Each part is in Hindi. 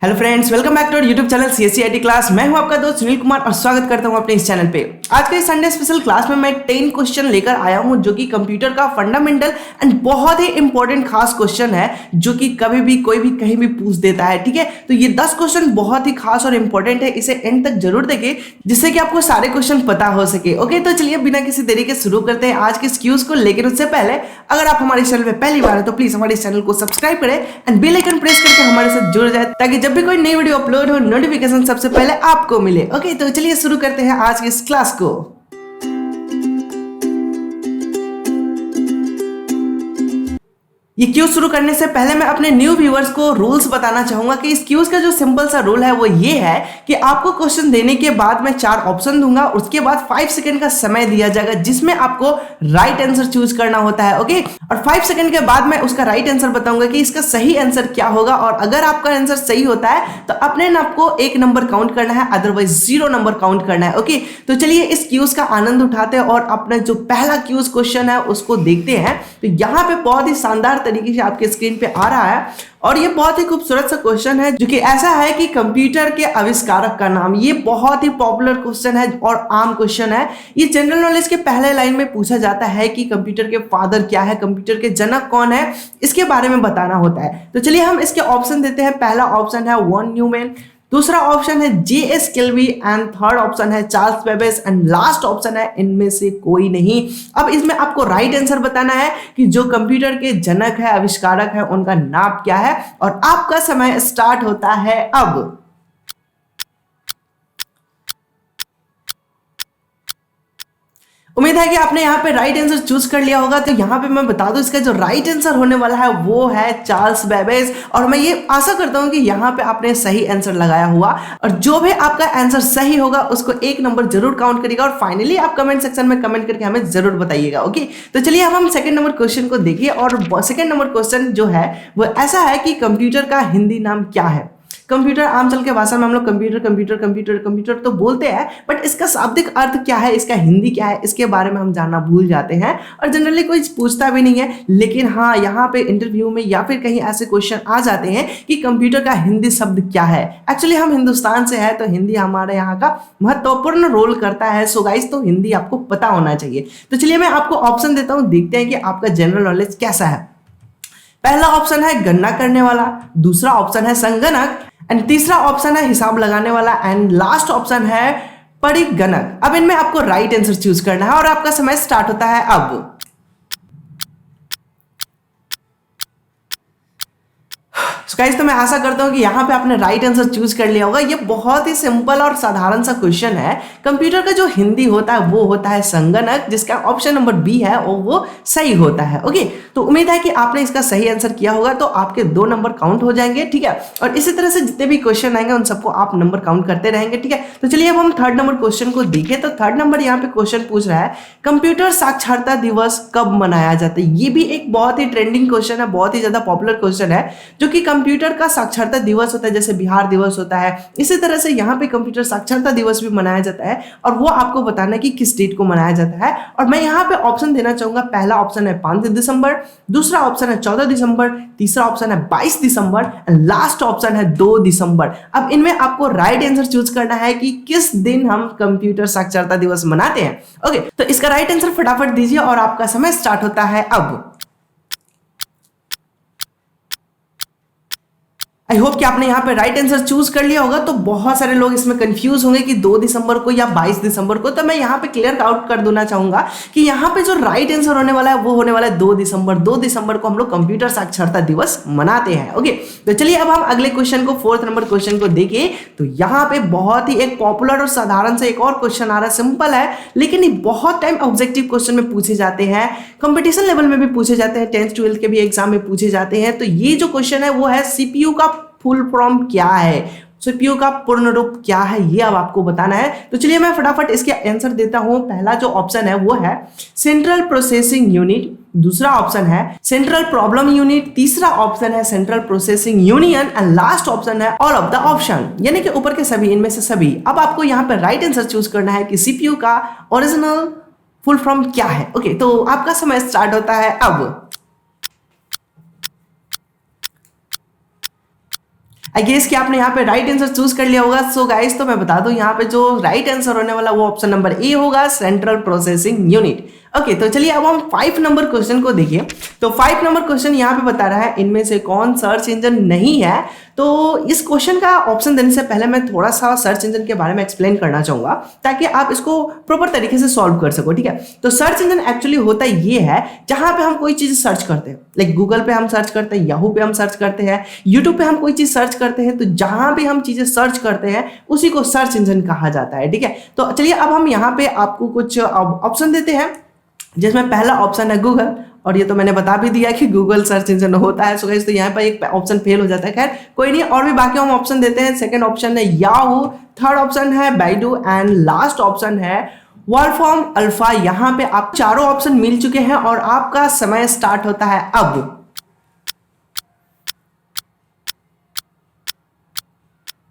Hello friends, welcome back to YouTube channel CSC class. मैं हूं आपका दोस्त सुनील कुमार और स्वागत करता हूं अपने इस चैनल पे। आज के संडे स्पेशल क्लास में मैं 10 क्वेश्चन लेकर आया हूं जो कि कंप्यूटर का फंडामेंटल एंड बहुत ही इंपॉर्टेंट खास क्वेश्चन है जो कि कभी भी कोई भी कहीं भी पूछ देता है। ठीक है, तो ये 10 क्वेश्चन बहुत ही खास और इंपॉर्टेंट है, इसे एंड तक जरूर देखें जिससे कि आपको सारे क्वेश्चन पता हो सके। ओके, तो चलिए बिना किसी देरी के शुरू करते हैं आज के क्यूज को। लेकिन उससे पहले अगर आप हमारे चैनल पे पहली बार है तो प्लीज हमारे चैनल को सब्सक्राइब करें एंड बेल आइकन प्रेस करके हमारे साथ जुड़ जाए ताकि जब भी कोई नई वीडियो अपलोड हो नोटिफिकेशन सबसे पहले आपको मिले। ओके, तो चलिए शुरू करते हैं आज की इस क्लास को। ये क्यूज शुरू करने से पहले मैं अपने न्यू व्यूअर्स को रूल्स बताना चाहूंगा कि इस क्यूज का जो सिंपल सा रूल है वो ये है कि आपको क्वेश्चन देने के बाद मैं 4 ऑप्शन दूंगा, उसके बाद 5 सेकंड का समय दिया जाएगा जिसमें आपको राइट आंसर चूज करना होता है। ओके, और 5 सेकंड के बाद मैं उसका राइट आंसर बताऊंगा कि इसका सही आंसर क्या होगा, और अगर आपका आंसर सही होता है तो अपने आपको 1 नंबर काउंट करना है, अदरवाइज 0 नंबर काउंट करना है। ओके, तो चलिए इस क्यूज का आनंद उठाते हैं और अपना जो पहला क्यूज क्वेश्चन है उसको देखते हैं। तो यहाँ पे बहुत ही शानदार तरीके से आपके स्क्रीन पे आ रहा है और ये बहुत ही खूबसूरत सा क्वेश्चन है जो कि ऐसा है कि कंप्यूटर के आविष्कारक का नाम। ये बहुत ही पॉपुलर क्वेश्चन है और आम क्वेश्चन है। ये जनरल नॉलेज के पहले लाइन में पूछा जाता है कि कंप्यूटर के फादर क्या है, कंप्यूटर के जनक कौन है, इसके बारे में बताना होता है। तो चलिए हम इसके ऑप्शन देते हैं। पहला ऑप्शन है वॉन न्यूमैन, दूसरा ऑप्शन है J S. Kilby and third option है Charles Babbage and last option है इनमें से कोई नहीं। अब इसमें आपको राइट आंसर बताना है कि जो कंप्यूटर के जनक है, आविष्कारक है, उनका नाम क्या है, और आपका समय स्टार्ट होता है अब। उम्मीद है कि आपने यहाँ पे राइट आंसर चूज कर लिया होगा। तो यहाँ पे मैं बता दूं इसका जो राइट आंसर होने वाला है वो है चार्ल्स बेबेज, और मैं ये आशा करता हूँ कि यहाँ पे आपने सही आंसर लगाया हुआ, और जो भी आपका आंसर सही होगा उसको 1 नंबर जरूर काउंट करिएगा और फाइनली आप कमेंट सेक्शन में कमेंट करके हमें जरूर बताइएगा। ओके, तो चलिए अब हम सेकंड नंबर क्वेश्चन को देखिए, और सेकंड नंबर क्वेश्चन जो है वो ऐसा है कि कंप्यूटर का हिंदी नाम क्या है। कंप्यूटर आम चल के भाषा में हम लोग कंप्यूटर कंप्यूटर कंप्यूटर कंप्यूटर तो बोलते हैं, बट इसका शाब्दिक अर्थ क्या है, इसका हिंदी क्या है, इसके बारे में हम जानना भूल जाते हैं और जनरली कोई पूछता भी नहीं है। लेकिन हाँ, यहाँ पे इंटरव्यू में या फिर कहीं ऐसे क्वेश्चन आ जाते हैं कि कंप्यूटर का हिंदी शब्द क्या है। एक्चुअली हम हिंदुस्तान से है तो हिंदी हमारे यहाँ का महत्वपूर्ण रोल करता है। सो गाइस, तो हिंदी आपको पता होना चाहिए। तो चलिए मैं आपको ऑप्शन देता हूँ, देखते हैं कि आपका जनरल नॉलेज कैसा है। पहला ऑप्शन है गणना करने वाला, दूसरा ऑप्शन है संगणक एंड तीसरा ऑप्शन है हिसाब लगाने वाला एंड लास्ट ऑप्शन है परिगणक। अब इनमें आपको राइट आंसर चूज करना है और आपका समय स्टार्ट होता है अब। गाइस, तो मैं आशा करता हूं कि यहाँ पे आपने राइट आंसर चूज कर लिया होगा। ये बहुत ही सिंपल और साधारण सा क्वेश्चन है। कंप्यूटर का जो हिंदी होता है वो होता है संगणक, जिसका ऑप्शन नंबर बी है और वो सही होता है। ओके, तो उम्मीद है कि आपने इसका सही आंसर किया होगा, तो आपके 2 नंबर काउंट हो जाएंगे। ठीक है, और इसी तरह से जितने भी क्वेश्चन आएंगे उन सबको आप नंबर काउंट करते रहेंगे। ठीक है, तो चलिए अब हम थर्ड नंबर क्वेश्चन को देखें। तो थर्ड नंबर यहाँ पे क्वेश्चन पूछ रहा है कंप्यूटर साक्षरता दिवस कब मनाया जाता है। ये भी एक बहुत ही ट्रेंडिंग क्वेश्चन है, बहुत ही ज्यादा पॉपुलर क्वेश्चन है जो कि कंप्यूटर का साक्षरता दिवस होता है, जैसे बिहार दिवस होता है, इसी तरह से यहाँ पे कंप्यूटर साक्षरता दिवस भी मनाया जाता है और वो आपको बताना है कि किस डेट को मनाया जाता है। और मैं यहाँ पे ऑप्शन देना चाहूंगा। पहला ऑप्शन है 5 दिसंबर, दूसरा ऑप्शन है 14 दिसंबर, तीसरा ऑप्शन है 22 दिसंबर एंड लास्ट ऑप्शन है 2 दिसंबर। अब इनमें आपको राइट आंसर चूज करना है कि किस दिन हम कंप्यूटर साक्षरता दिवस मनाते हैं। ओके, तो इसका राइट आंसर फटाफट दीजिए और आपका समय स्टार्ट होता है अब। आई होप कि आपने यहाँ पे राइट आंसर चूज कर लिया होगा। तो बहुत सारे लोग इसमें कंफ्यूज होंगे कि 2 दिसंबर को या 22 दिसंबर को, तो मैं यहाँ पे क्लियर आउट कर देना चाहूंगा कि यहाँ पे जो राइट आंसर होने वाला है वो होने वाला है 2 दिसंबर। 2 दिसंबर को हम लोग कंप्यूटर साक्षरता दिवस मनाते हैं। ओके, तो चलिए अब हम अगले क्वेश्चन को, फोर्थ नंबर क्वेश्चन को देखिए। तो यहाँ पे बहुत ही एक पॉपुलर और साधारण से एक और क्वेश्चन आ रहा है, सिंपल है लेकिन ये बहुत टाइम ऑब्जेक्टिव क्वेश्चन में पूछे जाते हैं, कंपटीशन लेवल में भी पूछे जाते हैं, 10th 12th के भी एग्जाम में पूछे जाते हैं। तो ये जो क्वेश्चन है वो है सीपीयू का फुल फॉर्म क्या है, सीपीयू का पूर्ण रूप क्या है, ये अब आपको बताना है। तो चलिए मैं फटाफट इसके आंसर देता हूं। पहला जो ऑप्शन है वो है सेंट्रल प्रोसेसिंग यूनिट, दूसरा ऑप्शन है सेंट्रल प्रॉब्लम यूनिट, तीसरा ऑप्शन है central processing union and last option है ऑल ऑफ द ऑप्शन, यानी कि ऊपर के सभी, इनमें से सभी। अब आपको यहाँ पे राइट आंसर चूज करना है कि सीपीयू का ओरिजिनल फुल फॉर्म क्या है। ओके, तो आपका समय स्टार्ट होता है अब। आई गेस कि आपने यहाँ पे राइट आंसर चूज कर लिया होगा। सो गाइस, तो मैं बता दूं यहाँ पे जो राइट आंसर होने वाला वो ऑप्शन नंबर ए होगा, सेंट्रल प्रोसेसिंग यूनिट। ओके, तो चलिए अब हम 5 नंबर क्वेश्चन को देखिए। तो 5 नंबर क्वेश्चन यहाँ पे बता रहा है इनमें से कौन सर्च इंजन नहीं है। तो इस क्वेश्चन का ऑप्शन देने से पहले मैं थोड़ा सा सर्च इंजन के बारे में एक्सप्लेन करना चाहूंगा ताकि आप इसको प्रॉपर तरीके से सॉल्व कर सको, ठीक है। तो सर्च इंजन एक्चुअली होता ये है जहां पे हम कोई चीज सर्च करते हैं, लाइक गूगल पे हम सर्च करते हैं, याहू पे हम सर्च करते हैं, यूट्यूब पे हम कोई चीज सर्च करते हैं, तो जहां भी हम चीजें सर्च करते हैं उसी को सर्च इंजन कहा जाता है, ठीक है। तो चलिए अब हम यहाँ पे आपको कुछ ऑप्शन देते हैं, जिसमें पहला ऑप्शन है गूगल, और ये तो मैंने बता भी दिया कि गूगल सर्च इंजन होता है। सो गाइस, तो यहाँ पर एक ऑप्शन फेल हो जाता है, खैर कोई नहीं, और भी बाकी हम ऑप्शन देते हैं। सेकंड ऑप्शन है याहू, थर्ड ऑप्शन है बैडू एंड लास्ट ऑप्शन है वॉल्फ्रॉम अल्फा। यहाँ पे आप चारों ऑप्शन मिल चुके हैं और आपका समय स्टार्ट होता है अब।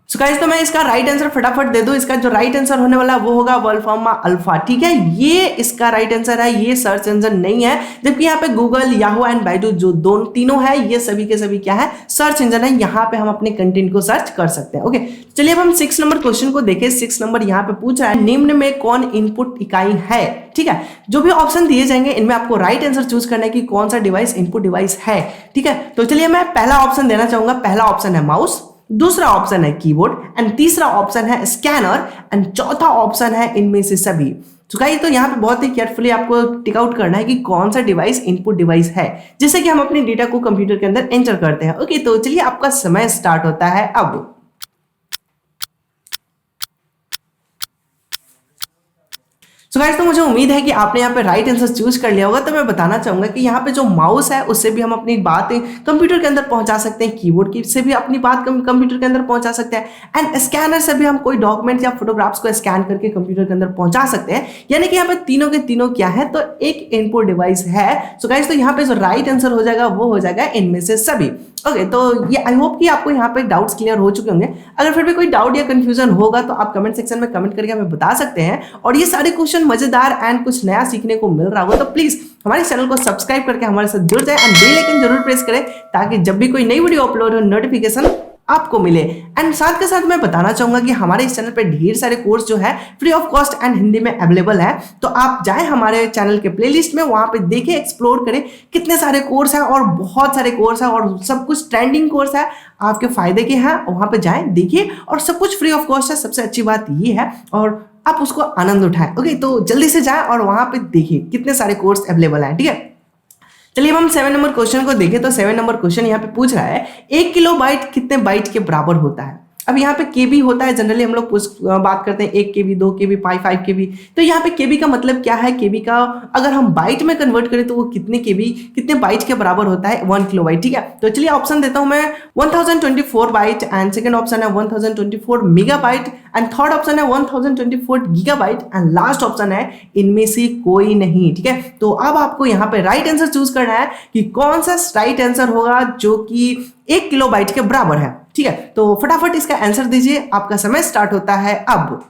सो गाइस, तो मैं इसका राइट आंसर फटाफट दे दूं। इसका जो राइट आंसर होने वाला वो होगा वॉल्फ्रॉम अल्फा, ठीक है। ये इसका राइट आंसर है, ये सर्च इंजन नहीं है। जबकि यहाँ पे गूगल, याहू एंड बाइडू जो दोनों तीनों है, ये सभी के सभी क्या है, सर्च इंजन है। यहाँ पे हम अपने कंटेंट को सर्च कर सकते हैं। ओके, चलिए अब हम 6 नंबर क्वेश्चन को देखें। 6 नंबर यहाँ पे पूछ रहा है निम्न में कौन इनपुट इकाई है, ठीक है। जो भी ऑप्शन दिए जाएंगे इनमें आपको राइट आंसर चूज करना है कि कौन सा डिवाइस इनपुट डिवाइस है, ठीक है। तो चलिए मैं पहला ऑप्शन देना चाहूंगा। पहला ऑप्शन है माउस, दूसरा ऑप्शन है कीबोर्ड एंड तीसरा ऑप्शन है स्कैनर एंड चौथा ऑप्शन है इनमें से सभी। तो गाइस, तो यहाँ पे बहुत ही केयरफुली आपको टिक आउट करना है कि कौन सा डिवाइस इनपुट डिवाइस है, जिससे कि हम अपने डेटा को कंप्यूटर के अंदर एंटर करते हैं। ओके, तो चलिए आपका समय स्टार्ट होता है अब। सो गाइस, तो मुझे उम्मीद है कि आपने यहाँ पे राइट आंसर चूज कर लिया होगा। तो मैं बताना चाहूंगा कि यहाँ पे जो माउस है उससे भी हम अपनी बातें कंप्यूटर के अंदर पहुंचा सकते हैं, कीबोर्ड की से भी अपनी बात कंप्यूटर के अंदर पहुंचा सकते हैं, एंड स्कैनर से भी हम कोई डॉक्यूमेंट या फोटोग्राफ्स को स्कैन करके कंप्यूटर के अंदर पहुंचा सकते हैं। यानी कि यहाँ पे तीनों के तीनों क्या है, तो एक इनपुट डिवाइस है। सो गाइस, तो यहाँ पे जो राइट आंसर हो जाएगा वो हो जाएगा इनमें से सभी। ओके, तो ये आई होप कि आपको यहाँ पे डाउट्स क्लियर हो चुके होंगे। अगर फिर भी कोई डाउट या कंफ्यूजन होगा तो आप कमेंट सेक्शन में कमेंट करके हमें बता सकते हैं। और ये सारे क्वेश्चन मजेदार एंड कुछ नया सीखने को मिल रहा हो तो प्लीज हमारे चैनल को सब्सक्राइब करके हमारे साथ जुड़ जाए एंड बेल आइकन जरूर प्रेस करें, ताकि जब भी कोई नई वीडियो अपलोड हो नोटिफिकेशन आपको मिले। एंड साथ के साथ मैं बताना चाहूंगा कि हमारे इस चैनल पे ढेर सारे कोर्स जो है free of cost and Hindi में अवेलेबल है। तो आप जाएं हमारे चैनल के प्लेलिस्ट में, वहां पे देखें, एक्सप्लोर करें, कितने सारे कोर्स हैं और बहुत सारे कोर्स हैं और सब कुछ ट्रेंडिंग कोर्स है, आपके फायदे के हैं। वहां पे जाएं, देखिए, और सब कुछ फ्री ऑफ कॉस्ट है। सबसे अच्छी बात ये है, और आप उसको आनंद उठाएं। ओके, तो जल्दी से जाएं और वहां पे देखिए कितने सारे कोर्स अवेलेबल हैं, ठीक है। चलिए अब हम 7 नंबर क्वेश्चन को देखें। तो 7 नंबर क्वेश्चन यहाँ पे पूछ रहा है 1 किलोबाइट कितने बाइट के बराबर होता है। अब यहाँ पे केबी होता है, जनरली हम लोग बात करते हैं 1 केबी, 2 केबी, 5 केबी। तो यहाँ पे केबी का मतलब क्या है, केबी का अगर हम बाइट में कन्वर्ट करें तो वो कितने केबी, कितने बाइट के बराबर होता है, 1 किलोबाइट, ठीक है। तो चलिए ऑप्शन देता हूं मैं 1024 बाइट एंड सेकंड ऑप्शन है 1024 मेगाबाइट एंड थर्ड ऑप्शन है 1024 गीगाबाइट एंड लास्ट ऑप्शन है इनमें से कोई नहीं, ठीक है। तो अब आपको यहाँ पे राइट आंसर चूज करना है कि कौन सा राइट आंसर होगा जो कि 1 किलोबाइट के बराबर है, ठीक है। तो फटाफट इसका आंसर दीजिए, आपका समय स्टार्ट होता है अब।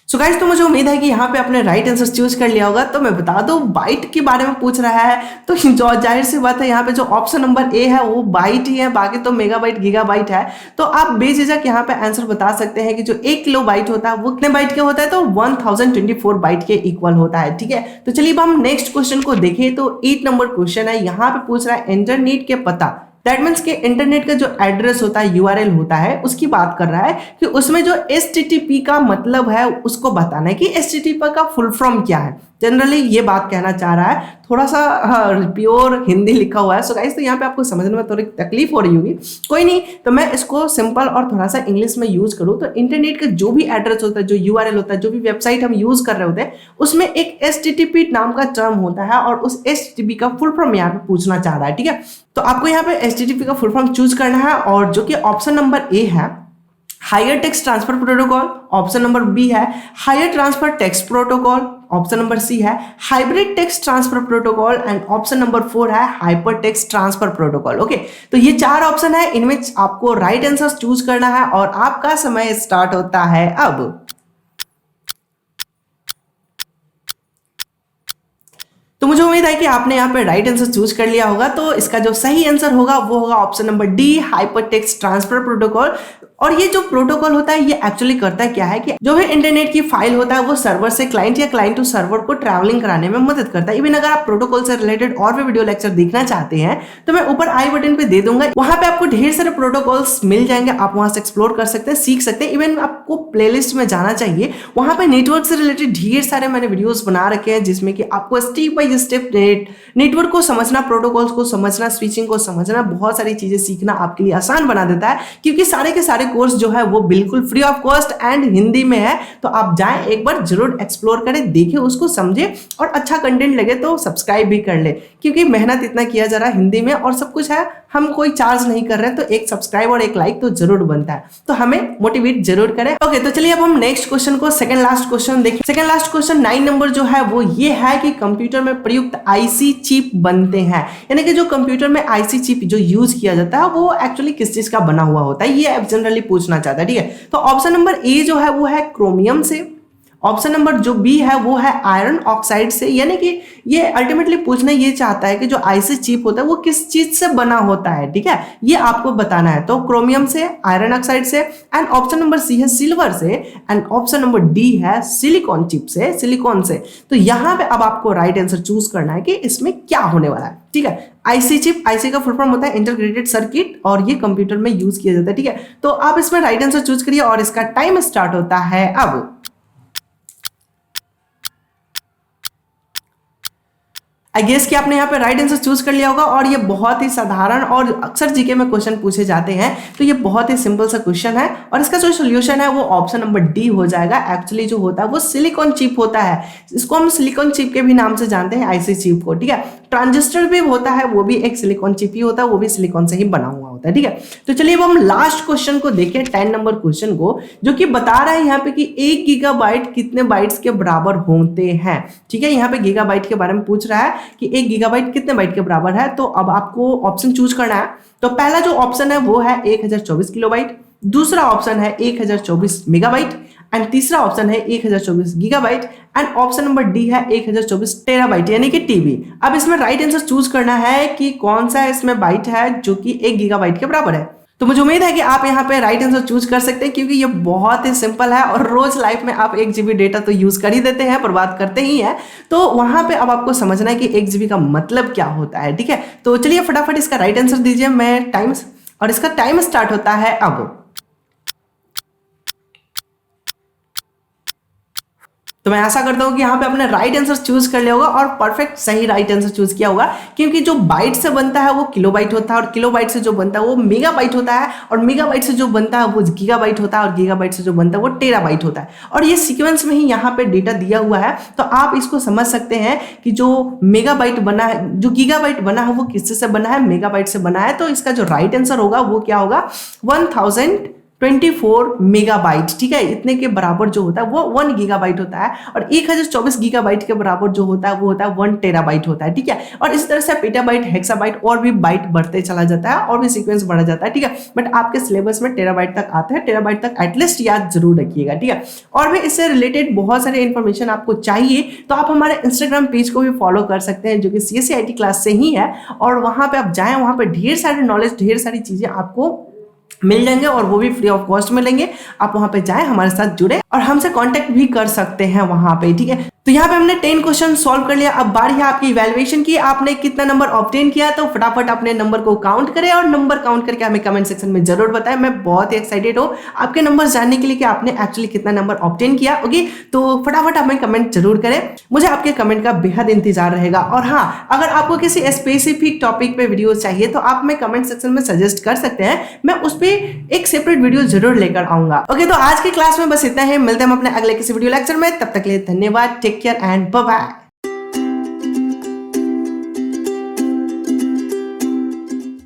सो गाइस, तो मुझे उम्मीद है कि यहाँ पे आपने राइट आंसर चूज कर लिया होगा। तो मैं बता दूं बाइट के बारे में पूछ रहा है, तो जो जाहिर सी बात है यहाँ पे जो ऑप्शन नंबर ए है वो बाइट ही है, बाकी तो मेगाबाइट गीगाबाइट है। तो आप बेझिझक यहाँ पे आंसर बता सकते हैं कि जो 1 किलो बाइट होता है वो कितने बाइट के होता है, तो 1024 बाइट के इक्वल होता है, ठीक है। तो चलिए अब हम नेक्स्ट क्वेश्चन को देखें। तो 8 नंबर क्वेश्चन है, यहाँ पे पूछ रहा है इंटरनेट के पता, दैट मीन्स के इंटरनेट का जो एड्रेस होता है, यूआरएल होता है, उसकी बात कर रहा है कि उसमें जो HTTP का मतलब है उसको बताना है कि HTTP का फुल फॉर्म क्या है। जनरली ये बात कहना चाह रहा है, थोड़ा सा प्योर हिंदी लिखा हुआ है। सो गाइस, तो यहाँ पे आपको समझने में थोड़ी तकलीफ हो रही होगी, कोई नहीं। तो मैं इसको सिंपल और थोड़ा सा इंग्लिश में यूज करूँ तो इंटरनेट का जो भी एड्रेस होता है, जो यूआरएल होता है, जो भी वेबसाइट हम यूज कर रहे होते हैं, उसमें एक HTTP नाम का टर्म होता है और उस HTTP का फुल फॉर्म यहाँ पे पूछना चाह रहा है, ठीक है। तो आपको यहाँ पे HTTP का फुल फॉर्म चूज करना है, और जो कि ऑप्शन नंबर ए है higher text transfer protocol, option number B है higher transfer text protocol, option number C है hybrid text transfer protocol and option number 4 है hyper text transfer protocol. Okay, तो ये 4 ऑप्शन है, इनमें आपको राइट आंसर चूज करना है और आपका समय स्टार्ट होता है अब। तो मुझे उम्मीद है कि आपने यहाँ पे राइट आंसर चूज कर लिया होगा। तो इसका जो सही आंसर होगा वो होगा option number D, hypertext transfer protocol. और ये जो प्रोटोकॉल होता है ये एक्चुअली करता क्या है कि जो भी इंटरनेट की फाइल होता है वो सर्वर से क्लाइंट या क्लाइंट टू सर्वर को ट्रैवलिंग कराने में मदद करता है। इवन अगर आप प्रोटोकॉल से रिलेटेड और भी वीडियो लेक्चर देखना चाहते हैं तो मैं ऊपर आई बटन पे दे दूंगा, वहां पे आपको ढेर सारे प्रोटोकॉल्स मिल जाएंगे, आप वहां से एक्सप्लोर कर सकते हैं, सीख सकते हैं। इवन आपको प्लेलिस्ट में जाना चाहिए, वहां पे नेटवर्क से रिलेटेड ढेर सारे मैंने वीडियोस बना रखे हैं जिसमें कि आपको स्टेप बाय स्टेप नेटवर्क को समझना, प्रोटोकॉल्स को समझना, स्विचिंग को समझना, बहुत सारी चीजें सीखना आपके लिए आसान बना देता है, क्योंकि सारे के सारे कोर्स जो है वो बिल्कुल free of cost and Hindi में है। तो आप जाएं, एक बार जरूर एक्सप्लोर करें, देखें, उसको समझें, और अच्छा कंटेंट लगे तो सब्सक्राइब भी कर ले, क्योंकि मेहनत इतना किया जा रहा है हिंदी में और सब कुछ है, हम कोई चार्ज नहीं कर रहे हैं, तो एक सब्सक्राइब और एक लाइक तो जरूर बनता है, तो हमें मोटिवेट जरूर करें। ओके, तो चलिए अब हम नेक्स्ट क्वेश्चन को, सेकंड लास्ट क्वेश्चन देखें। सेकंड लास्ट क्वेश्चन 9 नंबर जो है वो ये है कि कंप्यूटर में प्रयुक्त आईसी चिप बनते हैं, यानी कि जो कंप्यूटर में आईसी चिप जो यूज किया जाता है वो एक्चुअली किस चीज का बना हुआ होता है, ये आप जनरली पूछना चाहता है। ठीक है, तो ऑप्शन नंबर ए जो है वो है क्रोमियम से, ऑप्शन नंबर जो बी है वो है आयरन ऑक्साइड से, यानी कि ये अल्टीमेटली पूछना ये चाहता है कि जो आईसी चिप होता है वो किस चीज से बना होता है। ठीक है, ये आपको बताना है। तो क्रोमियम से, आयरन ऑक्साइड से, एंड ऑप्शन नंबर सी है सिल्वर से, एंड ऑप्शन नंबर डी है सिलिकॉन चिप से, सिलिकॉन से। तो यहां पे अब आपको राइट आंसर चूज करना है कि इसमें क्या होने वाला है। ठीक है, आईसी चिप, आईसी का फुल फॉर्म होता है इंटीग्रेटेड सर्किट, और ये कंप्यूटर में यूज किया जाता है। ठीक है, तो आप इसमें राइट आंसर चूज करिए और इसका टाइम स्टार्ट होता है अब। आई गेस कि आपने यहाँ पे राइट आंसर चूज कर लिया होगा, और ये बहुत ही साधारण और अक्सर जीके में क्वेश्चन पूछे जाते हैं, तो ये बहुत ही सिंपल सा क्वेश्चन है, और इसका जो सोल्यूशन है वो ऑप्शन नंबर डी हो जाएगा। एक्चुअली जो होता है वो सिलिकॉन चिप होता है, इसको हम सिलिकॉन चिप के भी नाम से जानते हैं, आईसी चिप को। ठीक है, ट्रांजिस्टर भी होता है, वो भी एक सिलिकॉन चिप ही होता है, वो भी सिलिकॉन से ही बना हुआ होता है। ठीक है, तो चलिए अब हम लास्ट क्वेश्चन को देखें, 10 नंबर क्वेश्चन को, जो कि बता रहा है यहाँ पे कि 1 गीगाबाइट कितने बाइट्स के बराबर होते हैं। ठीक है, यहाँ पे गीगाबाइट के बारे में पूछ रहा है कि 1 गीगाबाइट कितने बाइट के बराबर है। तो अब आपको ऑप्शन चूज करना है। तो पहला जो ऑप्शन है वो है 1024 किलोबाइट, दूसरा ऑप्शन है 1024 मेगाबाइट, एंड तीसरा ऑप्शन है 1024 gigabyte, and option number D है 1024 टेराबाइट, यानी कि टीबी। अब इसमें राइट आंसर चूज करना है कि कौन सा इसमें बाइट है जो कि 1 गीगाबाइट के बराबर है। तो मुझे उम्मीद है कि आप यहाँ पे राइट आंसर चूज कर सकते हैं, क्योंकि ये बहुत ही सिंपल है और रोज लाइफ में आप 1 GB डेटा तो यूज कर ही देते हैं, बर्बाद करते ही हैं। तो वहां पे अब आपको समझना है कि 1 GB का मतलब क्या होता है। ठीक है, तो चलिए फटाफट इसका राइट आंसर दीजिए, मैं टाइम, और इसका टाइम स्टार्ट होता है अब। तो मैं आशा करता हूं कि यहाँ पे आपने राइट आंसर चूज कर लिया होगा, और परफेक्ट सही राइट आंसर चूज किया होगा, क्योंकि जो बाइट से बनता है वो किलोबाइट होता है, और किलोबाइट से जो बनता है वो मेगाबाइट होता है, और मेगाबाइट से जो बनता है वो गीगाबाइट होता है, और गीगाबाइट से जो बनता है वो टेराबाइट होता है। और ये सीक्वेंस में ही यहाँ पे डेटा दिया हुआ है, तो आप इसको समझ सकते हैं कि जो मेगाबाइट बना है, जो गीगाबाइट बना है वो किससे बना है, मेगाबाइट से बना है। तो इसका जो राइट आंसर होगा वो क्या होगा, 1024 मेगाबाइट। ठीक है, इतने के बराबर जो होता है वो 1 गीगाबाइट होता है, और 1024 गीगाबाइट के बराबर जो होता है वो होता है 1 टेराबाइट होता है। ठीक है, और इस तरह से पेटाबाइट, हेक्साबाइट और भी बाइट बढ़ते चला जाता है, और भी सीक्वेंस बढ़ा जाता है। ठीक है, बट आपके सिलेबस में टेराबाइट तक आता है, टेराबाइट तक एटलीस्ट याद जरूर रखिएगा। ठीक है, और भी इससे रिलेटेड बहुत सारे इन्फॉर्मेशन आपको चाहिए तो आप हमारे इंस्टाग्राम पेज को भी फॉलो कर सकते हैं, जो कि CSE IT क्लास से ही है, और वहां पे आप जाएं, वहां पे ढेर सारे नॉलेज, ढेर सारी चीजें आपको मिल जाएंगे, और वो भी फ्री ऑफ कॉस्ट मिलेंगे। आप वहां पे जाएं, हमारे साथ जुड़े, और हमसे कांटेक्ट भी कर सकते हैं वहां पे। ठीक है, तो यहाँ पे हमने 10 क्वेश्चन सॉल्व कर लिया। अब बारी है आपकी इवैल्यूएशन की, आपने कितना नंबर ऑब्टेन किया, तो फटाफट अपने नंबर को काउंट करें, और नंबर काउंट करके हमें कमेंट सेक्शन में जरूर बताएं। मैं बहुत ही एक्साइटेड हूँ आपके नंबर जानने के लिए कि आपने एक्चुअली कितना नंबर ऑब्टेन किया। ओके, तो फटाफट हमें कमेंट जरूर करें, मुझे आपके कमेंट का बेहद इंतजार रहेगा। और हाँ, अगर आपको किसी स्पेसिफिक टॉपिक पे वीडियो चाहिए तो आप हमें कमेंट सेक्शन में सजेस्ट कर सकते हैं, मैं उस पर एक सेपरेट वीडियो जरूर लेकर आऊंगा। ओके, तो आज की क्लास में बस इतना है, मिलते हैं हम अपने अगले किसी वीडियो लेक्चर में, तब तक के लिए धन्यवाद, take care and bye bye.